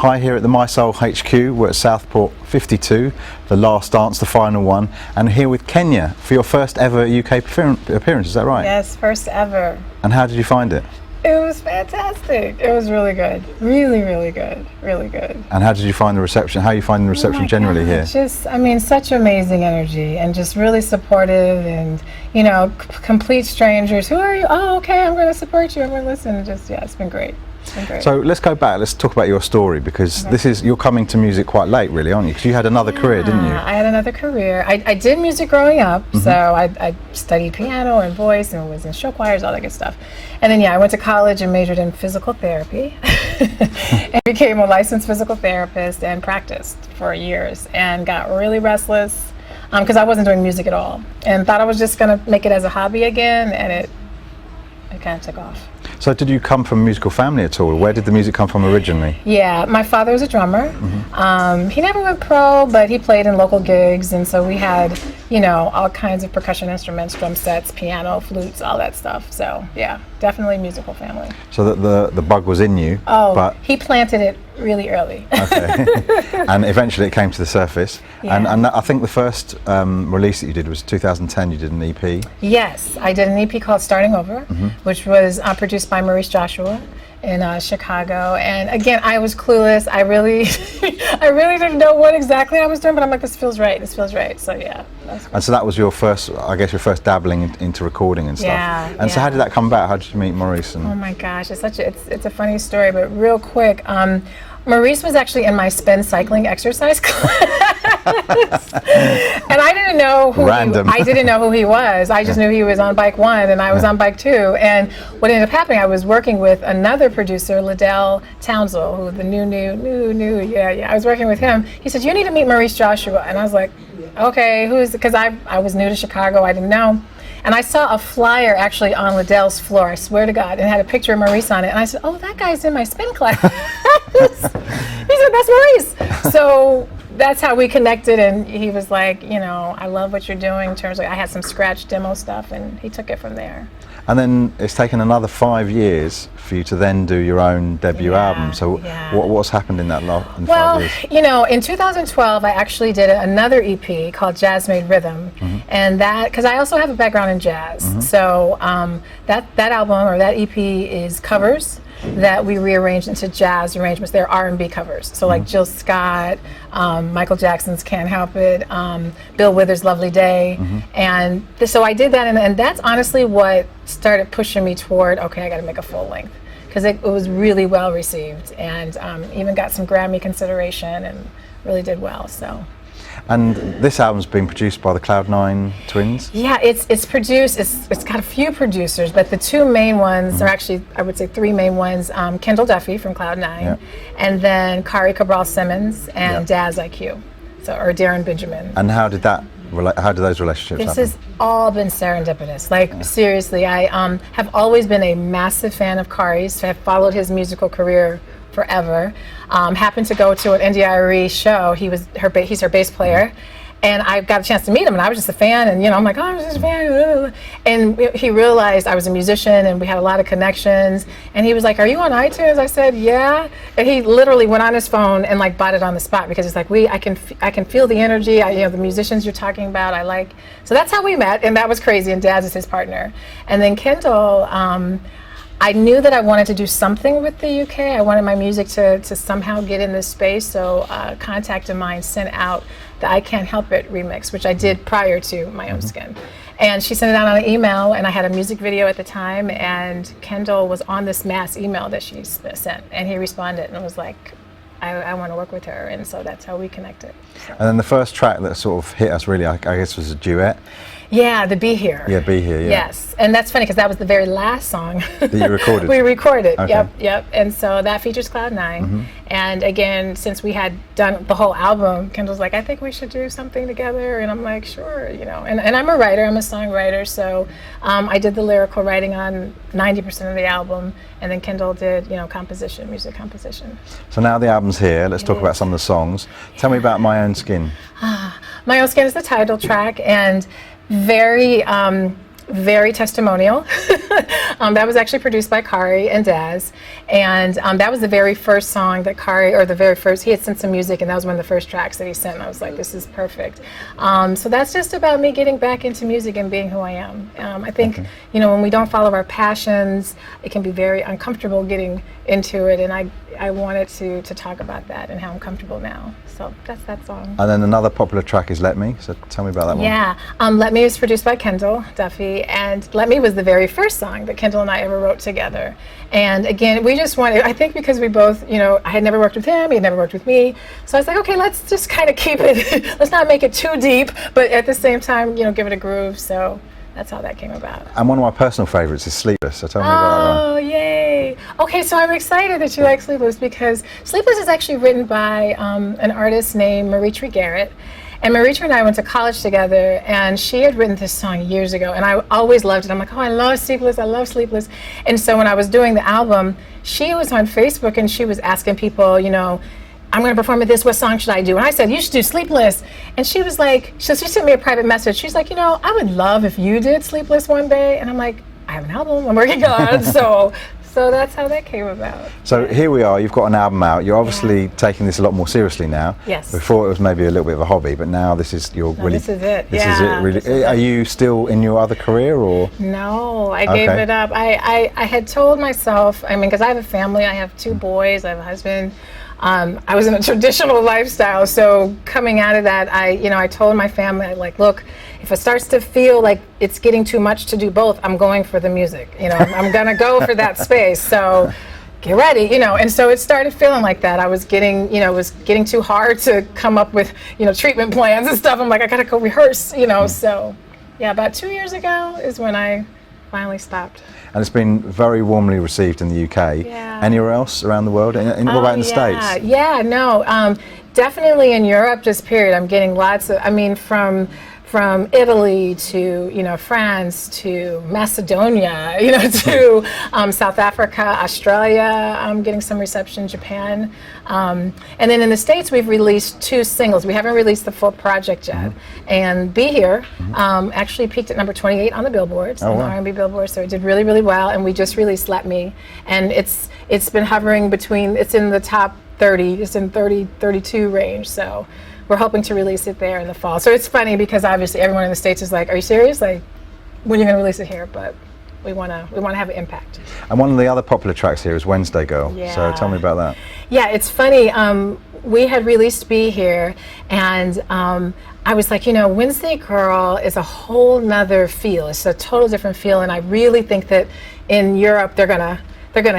Hi here at the Mi-Soul HQ. We're at Southport 52, the last dance, the final one, and here with Kenya for your first ever UK appearance, is that right? Yes, first ever. And how did you find it? It was fantastic. It was really good. Really, really good. Really good. And how did you find the reception? How are you finding the reception generally here? Just, I mean, such amazing energy and just really supportive and, you know, complete strangers. Who are you? Oh, okay, I'm going to support you. I'm going to listen. Just, yeah, it's been great. So let's go back, let's talk about your story, because you're coming to music quite late really, aren't you? Because you had another career, didn't you? I had another career. I did music growing up, so I studied piano and voice and was in show choirs, all that good stuff. And then I went to college and majored in physical therapy and became a licensed physical therapist and practiced for years and got really restless because I wasn't doing music at all and thought I was just going to make it as a hobby again, and it kind of took off. So did you come from a musical family at all? Where did the music come from originally? Yeah, my father was a drummer. He never went pro, but he played in local gigs, and so we had, you know, all kinds of percussion instruments, drum sets, piano, flutes, all that stuff. So yeah, definitely musical family. So the bug was in you. Oh, but he planted it really early. Okay. And eventually it came to the surface. Yeah. And I think the first release that you did was 2010. You did an EP. Yes, I did an EP called Starting Over, which was produced by Maurice in Chicago. And again, I was clueless. I really didn't know what exactly I was doing, but I'm like, this feels right. This feels right. So yeah. And so that was your first, I guess, your first dabbling into recording and stuff. Yeah. And so how did that come about? How did you meet Maurice? Oh my gosh, it's a funny story, but real quick, Maurice was actually in my spin cycling exercise class, and I didn't know who he was. I just knew he was on bike 1 and I was on bike 2. And what ended up happening, I was working with another producer, Liddell Townsell, who the new, I was working with him. He said, you need to meet Maurice Joshua, and I was like, okay, who's? Because I was new to Chicago, I didn't know. And I saw a flyer actually on Liddell's floor, I swear to God, and it had a picture of Maurice on it. And I said, oh, that guy's in my spin class. He said, that's Maurice. So that's how we connected, and he was like, you know, I love what you're doing in terms of, I had some scratch demo stuff, and he took it from there. And then it's taken another 5 years for you to then do your own debut album. So what's happened in that in 5 years? You know, in 2012, I actually did another EP called Jazz Made Rhythm. And that, because I also have a background in jazz. So that album, or that EP, is covers that we rearranged into jazz arrangements. They're R&B covers. So like Jill Scott, Michael Jackson's Can't Help It, Bill Withers' Lovely Day. And so I did that, and that's honestly what started pushing me toward, okay, I got to make a full length. Because it was really well received, and even got some Grammy consideration and really did well. So. And this album's been produced by the Cloud9 twins? Yeah, it's produced, it's got a few producers, but the two main ones are actually, I would say 3 main ones, Kendall Duffy from Cloud9, and then Kari Cabral Simmons and Daz IQ, or Darren Benjamin. And how did those relationships happen? This has all been serendipitous. Like, seriously, I have always been a massive fan of Kari's, have followed his musical career forever. Happened to go to an NDIRE show. He's her bass player, and I got a chance to meet him, and I was just a fan, and you know, I'm like, oh, I'm just a fan. And he realized I was a musician, and we had a lot of connections, and he was like, are you on iTunes? I said, yeah. And he literally went on his phone and like bought it on the spot, because it's like, I can feel the energy, you know, the musicians you're talking about, I like. So that's how we met, and that was crazy, and Daz is his partner. And then Kendall, I knew that I wanted to do something with the UK. I wanted my music to somehow get in this space, so a contact of mine sent out the I Can't Help It remix, which I did prior to My Own Skin. And she sent it out on an email, and I had a music video at the time, and Kendall was on this mass email that she sent, and he responded and was like, I want to work with her, and so that's how we connected. So. And then the first track that sort of hit us really, I guess, was a duet. Yeah, the Be Here. Yeah, Be Here, yeah. Yes, and that's funny because that was the very last song that you recorded. We recorded, okay. Yep. And so that features Cloud9. And again, since we had done the whole album, Kendall's like, I think we should do something together. And I'm like, sure, you know. And I'm a writer, I'm a songwriter, so I did the lyrical writing on 90% of the album, and then Kendall did, you know, composition, music composition. So now the album's here, let's talk about some of the songs. Tell me about My Own Skin. My Own Skin is the title track, and very very testimonial. That was actually produced by Kari and Daz, and that was the very first song that Kari, or the very first, he had sent some music, and that was one of the first tracks that he sent, and I was like, this is perfect. So that's just about me getting back into music and being who I am. I think, you know, when we don't follow our passions, it can be very uncomfortable getting into it, and I wanted to talk about that and how I'm comfortable now. So that's that song. And then another popular track is Let Me, so tell me about that one. Yeah, Let Me was produced by Kendall Duffy, and Let Me was the very first song that Kendall and I ever wrote together. And again, we just wanted, I think because we both, you know, I had never worked with him, he had never worked with me, so I was like, okay, let's just kind of keep it, let's not make it too deep, but at the same time, you know, give it a groove, so that's how that came about. And one of my personal favorites is Sleepless, so tell me about that one. Oh, yay. Okay, so I'm excited that you like Sleepless, because Sleepless is actually written by an artist named Maurice Garrett. And Maurice and I went to college together, and she had written this song years ago, and I always loved it. I'm like, oh, I love Sleepless, I love Sleepless. And so when I was doing the album, she was on Facebook, and she was asking people, you know, I'm going to perform at this, what song should I do? And I said, you should do Sleepless. And she was like, she sent me a private message. She's like, you know, I would love if you did Sleepless one day. And I'm like, I have an album I'm working on. So that's how that came about. So here we are, you've got an album out. You're obviously taking this a lot more seriously now. Yes. Before it was maybe a little bit of a hobby, but now this is your really... This is it. This is it, really. Are you still in your other career, or...? No, I gave it up. I had told myself, I mean, because I have a family, I have 2 boys, I have a husband. I was in a traditional lifestyle, so coming out of that, I told my family, like, look, if it starts to feel like it's getting too much to do both, I'm going for the music. You know, I'm gonna go for that space. So get ready, you know. And so it started feeling like that. I was getting, you know, it was getting too hard to come up with, you know, treatment plans and stuff. I'm like, I gotta go rehearse, you know. So yeah, about 2 years ago is when I finally stopped. And it's been very warmly received in the UK. Yeah. Anywhere else around the world? What about in the States? Yeah, no, definitely in Europe, just period. I'm getting lots of, I mean, from Italy to, you know, France to Macedonia, you know, to South Africa, Australia, I'm getting some reception, Japan. And then in the States, we've released 2 singles. We haven't released the full project yet. And Be Here actually peaked at number 28 on the billboards, on the R&B billboard, so it did really, really well. And we just released Let Me. And it's been hovering between, it's in the top 30, it's in 30, 32 range, so we're hoping to release it there in the fall. So it's funny because obviously everyone in the States is like, are you serious? Like, when are you going to release it here? But we want to have an impact. And one of the other popular tracks here is Wednesday Girl. Yeah. So tell me about that. Yeah, it's funny. We had released Be Here, and I was like, you know, Wednesday Girl is a whole nother feel. It's a total different feel, and I really think that in Europe they're gonna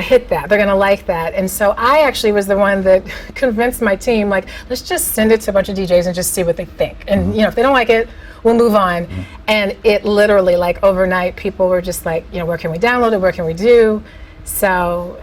hit that. They're gonna like that. And so I actually was the one that convinced my team, like, let's just send it to a bunch of DJs and just see what they think. And you know, if they don't like it, we'll move on. And it literally, like, overnight, people were just like, you know, where can we download it? Where can we do? So,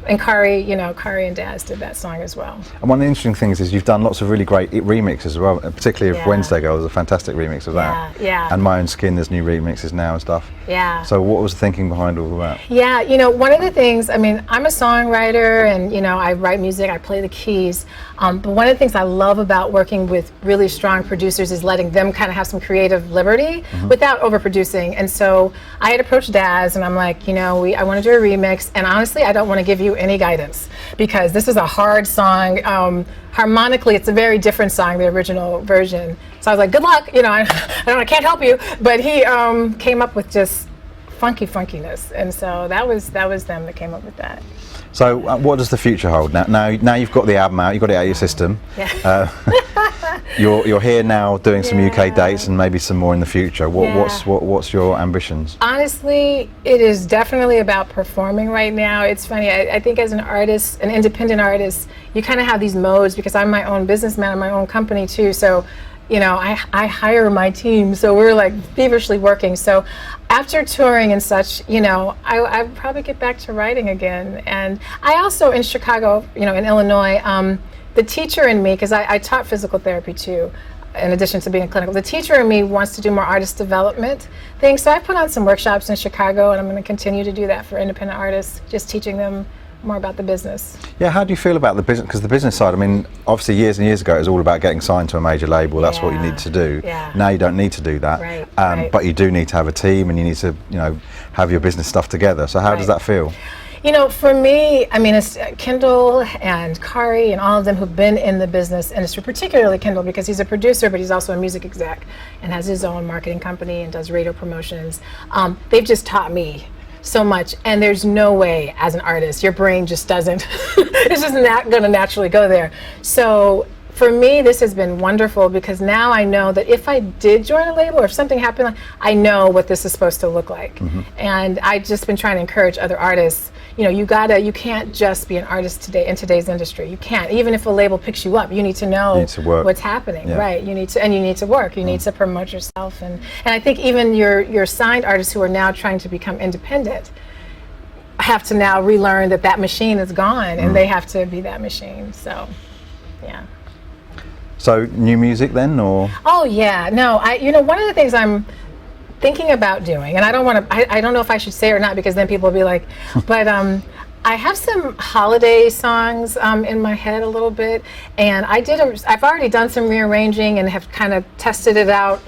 and Kari, you know, Kari and Daz did that song as well. And one of the interesting things is you've done lots of really great remixes as well, particularly of Wednesday Girl. There's a fantastic remix of that. Yeah. And My Own Skin, there's new remixes now and stuff. Yeah. So what was the thinking behind all of that? Yeah, you know, one of the things, I mean, I'm a songwriter, and, you know, I write music, I play the keys, but one of the things I love about working with really strong producers is letting them kind of have some creative liberty without overproducing. And so I had approached Daz, and I'm like, you know, I want to do a remix, and honestly, I don't want to give you any guidance because this is a hard song. Harmonically, it's a very different song, the original version. So I was like, good luck, you know, I can't help you. But he came up with just funkiness, and so that was them that came up with that. So what does the future hold? Now you've got the album out, you've got it out of your system. Yeah. You're here now doing some UK dates and maybe some more in the future. What's your ambitions? Honestly, it is definitely about performing right now. It's funny, I think as an artist, an independent artist, you kind of have these modes because I'm my own businessman, I'm my own company too. So, you know, I hire my team, so we're like feverishly working. So after touring and such, you know, I probably get back to writing again. And I also, in Chicago, you know, in Illinois, the teacher in me, because I taught physical therapy too, in addition to being clinical, the teacher in me wants to do more artist development things. So I put on some workshops in Chicago, and I'm going to continue to do that for independent artists, just teaching them more about the business. Yeah, how do you feel about the business? Because the business side, I mean, obviously years and years ago it was all about getting signed to a major label. That's what you need to do. Yeah. Now you don't need to do that. Right, right. But you do need to have a team, and you need to, you know, have your business stuff together. So how does that feel? You know, for me, I mean, it's Kendall and Kari and all of them who've been in the business industry, particularly Kendall, because he's a producer, but he's also a music exec and has his own marketing company and does radio promotions. They've just taught me so much, and there's no way as an artist your brain just doesn't it's just not going to naturally go there. So for me, this has been wonderful, because now I know that if I did join a label or if something happened, I know what this is supposed to look like. And I've just been trying to encourage other artists, you know, you can't just be an artist today in today's industry. You can't. Even if a label picks you up, you need to know what's happening, right? You need to work. You need to promote yourself, and I think even your signed artists who are now trying to become independent have to now relearn that machine is gone, and they have to be that machine. So, yeah. So new music then, or? Oh yeah, no. One of the things I'm thinking about doing, and I don't know if I should say it or not, because then people will be like, but I have some holiday songs in my head a little bit, and I've already done some rearranging and have kind of tested it out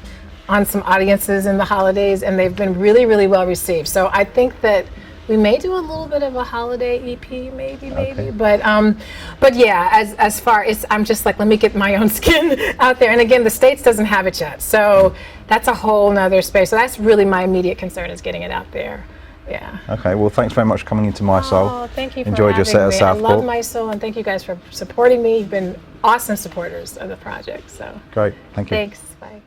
on some audiences in the holidays, and they've been really, really well received. So I think that we may do a little bit of a holiday EP, maybe, but yeah, as far as I'm just like, let me get my own skin out there. And again, the States doesn't have it yet, so that's a whole nother space. So that's really my immediate concern, is getting it out there. Yeah. Okay. Well, thanks very much for coming into Mi-Soul. Oh, thank you. Enjoyed your set at Southport. I love Mi-Soul, and thank you guys for supporting me. You've been awesome supporters of the project. So. Great. Thank you. Thanks. Bye.